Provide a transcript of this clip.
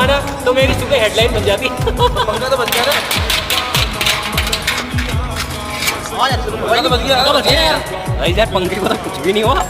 ना तो मेरी सुबह हेडलाइन बन जाती। पंखा तो बच गया ना। भाई यार पंखे को तो कुछ भी नहीं हुआ।